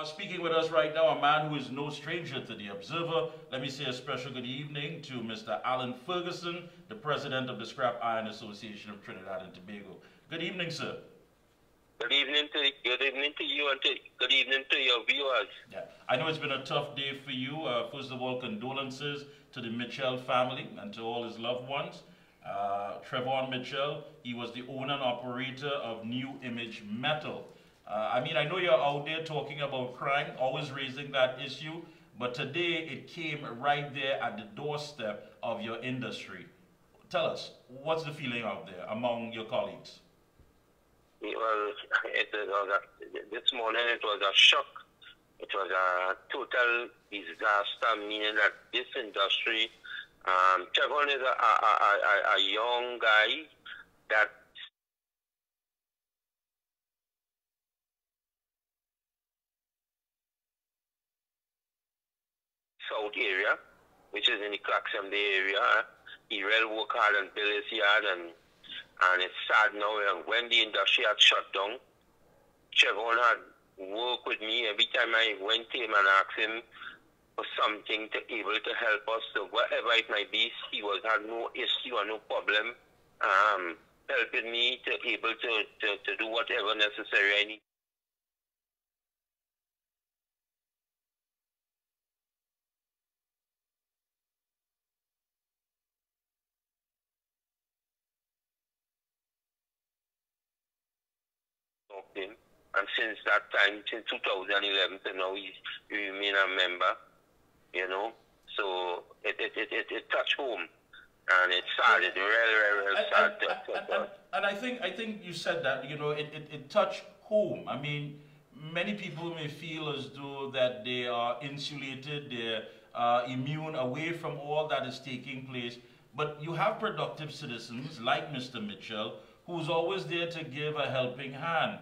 Speaking with us right now, a man who is no stranger to the Observer. Let me say a special good evening to Mr. Allan Ferguson, the President of the Scrap Iron Association of Trinidad and Tobago. Good evening, sir. Good evening to you and good evening to your viewers. Yeah, I know it's been a tough day for you. First of all, condolences to the Mitchell family and to all his loved ones. Trevon Mitchell, he was the owner and operator of New Image Metal. I mean, I know you're out there talking about crime, always raising that issue, but today it came right there at the doorstep of your industry. Tell us, what's the feeling out there among your colleagues? Well, this morning it was a shock. It was a total disaster, meaning that this industry, Trevon is a young guy that South area, which is in the Claxon Bay area. He really worked hard and built his yard, and it's sad now when the industry had shut down. Trevon had worked with me every time I went to him and asked him for something to able to help us, so whatever it might be, he had no issue or no problem helping me to able to do whatever necessary I need. Him. And since that time, since 2011 to now, he remain a member, you know. So it touched home, and it's sad. It's really sad. And I think you said that, you know, it touched home. I mean, many people may feel as though that they are insulated, they're immune away from all that is taking place. But you have productive citizens like Mr. Mitchell, who's always there to give a helping hand.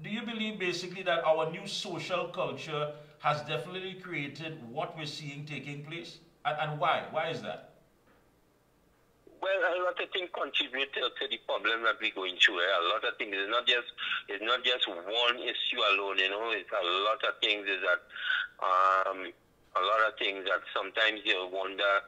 Do you believe basically that our new social culture has definitely created what we're seeing taking place? And why? Why is that? Well, a lot of things contribute to the problem that we're going through. A lot of things. It's not just one issue alone. You know, it's a lot of things. Is that a lot of things that sometimes you wonder.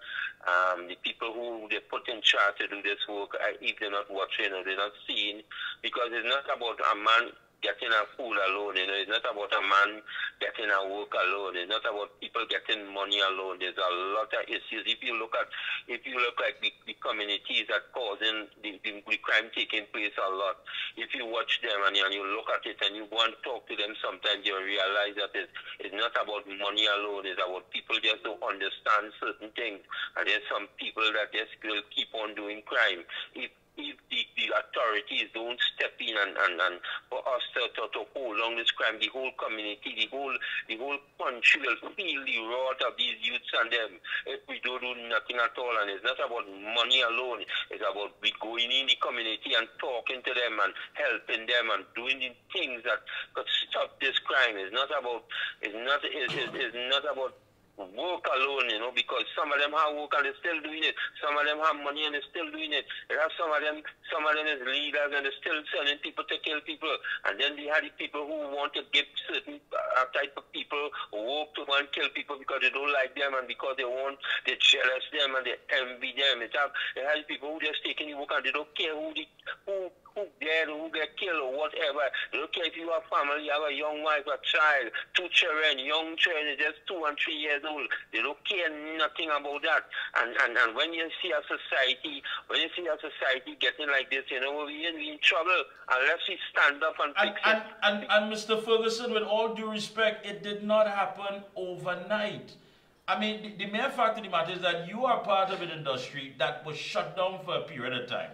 The people who they put in charge to do this work, if they're not watching or they're not seeing, because it's not about a man getting a food alone, you know, it's not about a man getting a work alone, it's not about people getting money alone. There's a lot of issues. If you look at the communities that causing the crime taking place a lot, if you watch them and you look at it and you go and talk to them, sometimes you realize that it's not about money alone, it's about people just don't understand certain things, and there's some people that just will keep on doing crime. If the authorities don't step in and for us to hold on this crime, the whole community, the whole country will feel the wrath of these youths and them if we don't do nothing at all. And it's not about money alone, it's about we going in the community and talking to them and helping them and doing the things that could stop this crime. It's not about work alone, you know, because some of them have work and they're still doing it. Some of them have money and they're still doing it. There are some of them is leaders and they're still sending people to kill people. And then they have the people who want to give certain type of people work to go and kill people because they don't like them and because they jealous them and they envy them. They have people who just taking the work and they don't care who dead, who get killed or whatever. They don't care if you have family, you have a young wife, a child, 2 children, young children, just 2 and 3 years old. They don't care nothing about that. And when you see a society, getting like this, you know, we're in trouble unless we stand up and fix it. And Mr. Ferguson, with all due respect, it did not happen overnight. I mean, the mere fact of the matter is that you are part of an industry that was shut down for a period of time.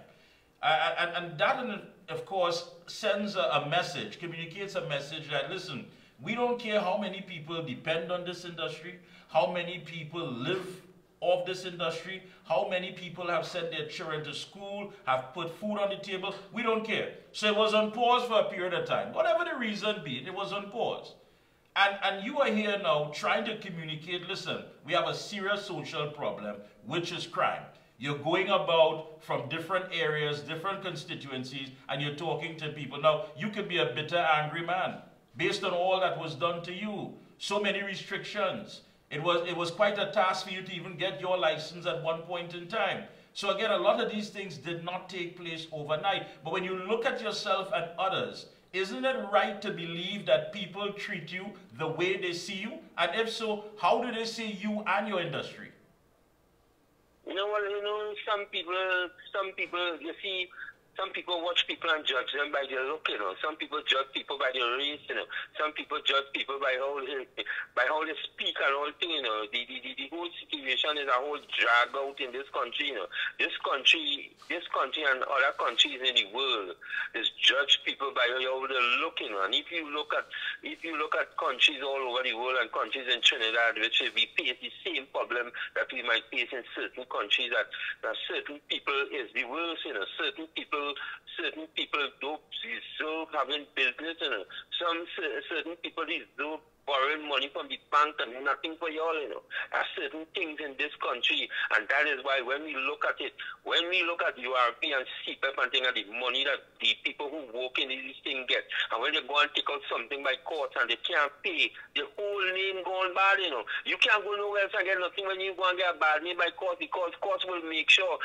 And that, of course, sends a message, communicates a message that, listen, we don't care how many people depend on this industry, how many people live off this industry, how many people have sent their children to school, have put food on the table. We don't care. So it was on pause for a period of time. Whatever the reason be, it was on pause. And you are here now trying to communicate, listen, we have a serious social problem, which is crime. You're going about from different areas, different constituencies, and you're talking to people. Now, you could be a bitter, angry man. based on all that was done to you. So many restrictions. It was quite a task for you to even get your license at one point in time. So again, a lot of these things did not take place overnight. But when you look at yourself and others, isn't it right to believe that people treat you the way they see you? And if so, how do they see you and your industry? You know what, some people, you see, some people watch people and judge them by their look, Some people judge people by their race, Some people judge people by how they speak and all things, The whole situation is a whole drag out in this country, This country and other countries in the world is judge people by how they look, And if you look at countries all over the world and countries in Trinidad, which we face the same problem that we might face in certain countries, that certain people is the worst, Certain people don't deserve having business, certain people deserve borrowing money from the bank and nothing for y'all, There are certain things in this country, and that is why when we look at it, when we look at URP and CPEP and things, and the money that the people who work in these things get, and when they go and take out something by court and they can't pay, the whole name gone bad, You can't go nowhere else and get nothing when you go and get a bad name by court, because courts will make sure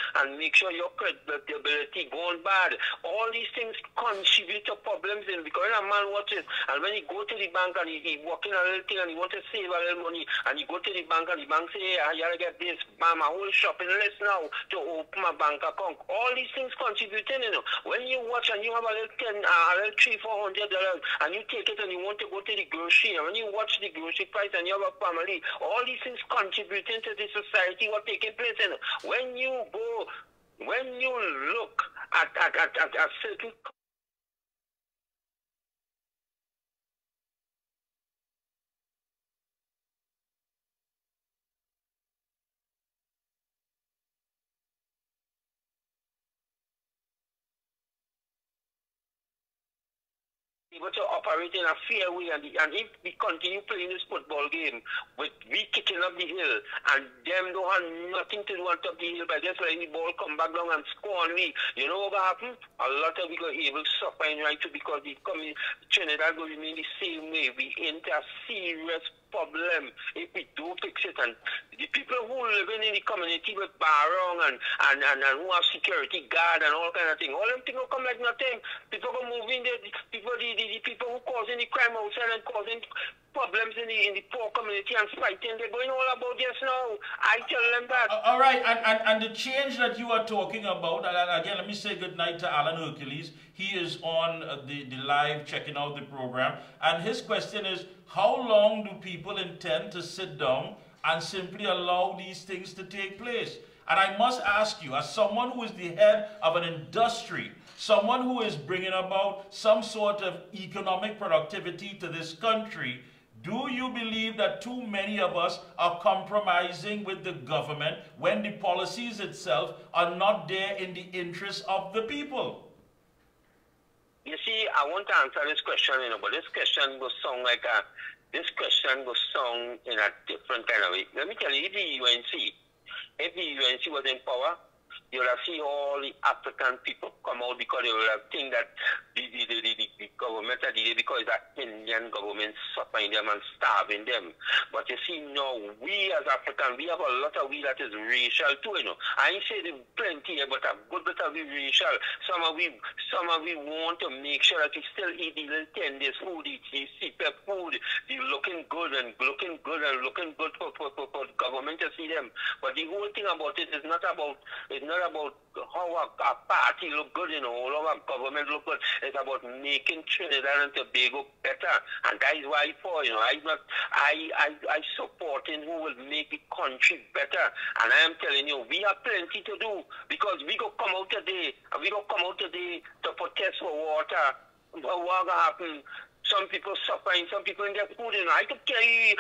your credibility gone bad. All these things contribute to problems, because when a man watches, and when he go to the bank and he walk in a little thing and he want to save a little money, and he go to the bank and the bank say, hey, I gotta get this, bam, a whole shopping list now to open a bank account. All these things contributing, When you watch and you have a little $300-400, and you take it and you want to go to the grocery, and when you watch the grocery price and you have a family, all these things contributing to the society what taking place, When you look at certain able to operate in a fair way, and if we continue playing this football game with we kicking up the hill and them don't have nothing to do on top of the hill by just letting the ball come back down and score on we, you know what will happen? A lot of we go able to suffer right too, because the Trinidad will remain the same way. We enter a serious problem if we do fix it, and the people who living in the community with barong and who have security guard and all kind of thing, all them things will come like nothing. People go move in there, the people who causing the crime outside and causing problems in the poor community and fighting, they're going all about this now. I tell them that. All right, and the change that you are talking about, and again, let me say good night to Allan Hercules. He is on the live checking out the program, and his question is, how long do people intend to sit down and simply allow these things to take place? And I must ask you, as someone who is the head of an industry, someone who is bringing about some sort of economic productivity to this country, do you believe that too many of us are compromising with the government when the policies itself are not there in the interest of the people? You see, I want to answer this question, but this question will sound like in a different kind of way. Let me tell you, if the UNC was in power, you will have seen all the African people come out, because they will have think that the government are there because that Indian government suffering them and starving them. But you see now, we as Africans, we have a lot of we that is racial too, I ain't say there's plenty here, but a good bit of we racial. Some of we want to make sure that we still eat the little 10 days food, the CPEP food, the looking good for government to see them. But the whole thing about it is not about how a party look good, all of our government look good. It's about making Trinidad and Tobago better, and that is why I supporting who will make the country better. And I am telling you, we have plenty to do, because we go come out today to protest for water. But what will happen? Some people suffering, some people in their food, I could carry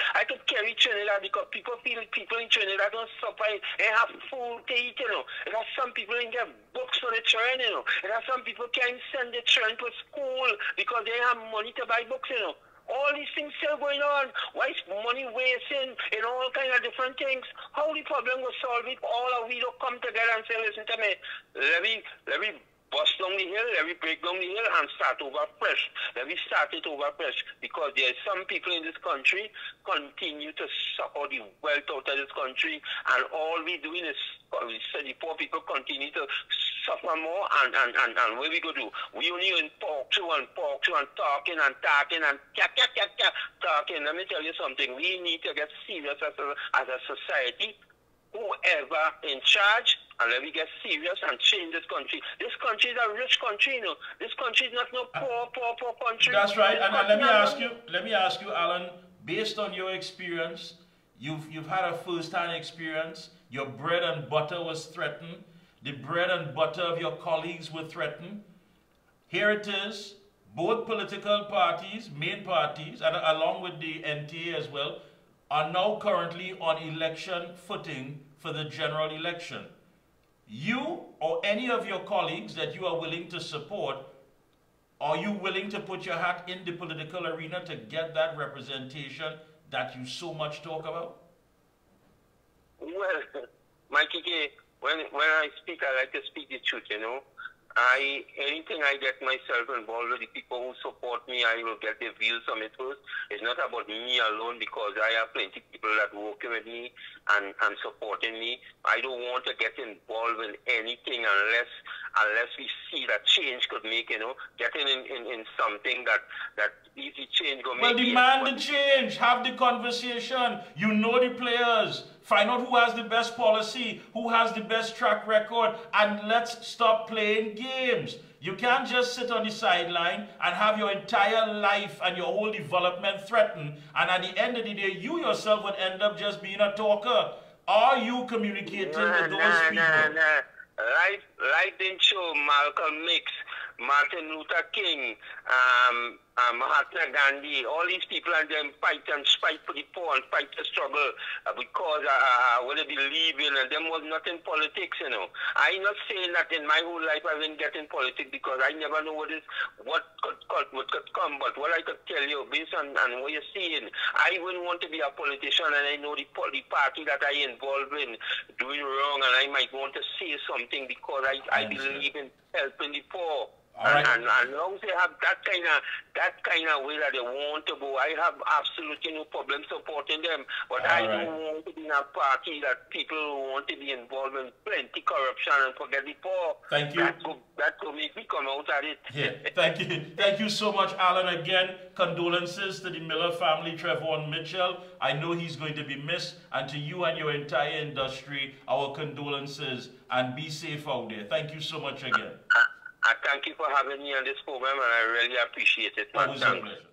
Trinidad, because people feel people in Trinidad don't suffer and have food to eat, There are some people in their books for the children, There are some people can't send their children to school because they have money to buy books, All these things still going on. Why is money wasting in all kinds of different things? How the problem will solve if all of we don't come together and say, listen to me, let me bust down the hill, let me break down the hill and start over fresh. Let me start it over fresh, because there are some people in this country continue to suffer the wealth out of this country, and all we doing is the poor people continue to suffer more, and what we go do? We only in talk to and talking and talking. Let me tell you something. We need to get serious as a society. Whoever in charge, and let me get serious and change this country. This country is a rich country, you know. This country is not no poor country. That's right. And let me ask you, Allan, based on your experience, you've had a first-hand experience. Your bread and butter was threatened. The bread and butter of your colleagues were threatened. Here it is. Both political parties, main parties, and along with the NTA as well, are now currently on election footing for the general election. You or any of your colleagues that you are willing to support, are you willing to put your hat in the political arena to get that representation that you so much talk about? Well, Mikee K, when I speak, I like to speak the truth, you know. Anything I get myself involved with, the people who support me, I will get their views from it first. It's not about me alone, because I have plenty of people that working with me and supporting me. I don't want to get involved in anything unless we see that change could make, you know, getting in something that easy change go make. Well, demand the change. Have the conversation. You know the players. Find out who has the best policy, who has the best track record, and let's stop playing games. You can't just sit on the sideline and have your entire life and your whole development threatened, and at the end of the day, you yourself would end up just being a talker. Are you communicating with those people? Life didn't show Malcolm X, Martin Luther King, Mahatma Gandhi, all these people, and them fight for the poor and fight to struggle because what they believe in, and them was not in politics, you know. I'm not saying that in my whole life I didn't get in politics, because I never know what could come, but what I could tell you, based on what you're seeing, I wouldn't want to be a politician, and I know the party that I involved in doing wrong, and I might want to say something because I believe in helping the poor. Right. And as long as they have that kind of way that they want to go, I have absolutely no problem supporting them. But I don't want to be in a party that people want to be involved in plenty corruption and forget the poor. Thank you. That could make me come out at it. Yeah, thank you. Thank you so much, Allan. Again, condolences to the Miller family, Trevon Mitchell. I know he's going to be missed. And to you and your entire industry, our condolences. And be safe out there. Thank you so much again. I thank you for having me on this program, and I really appreciate it. Always a pleasure.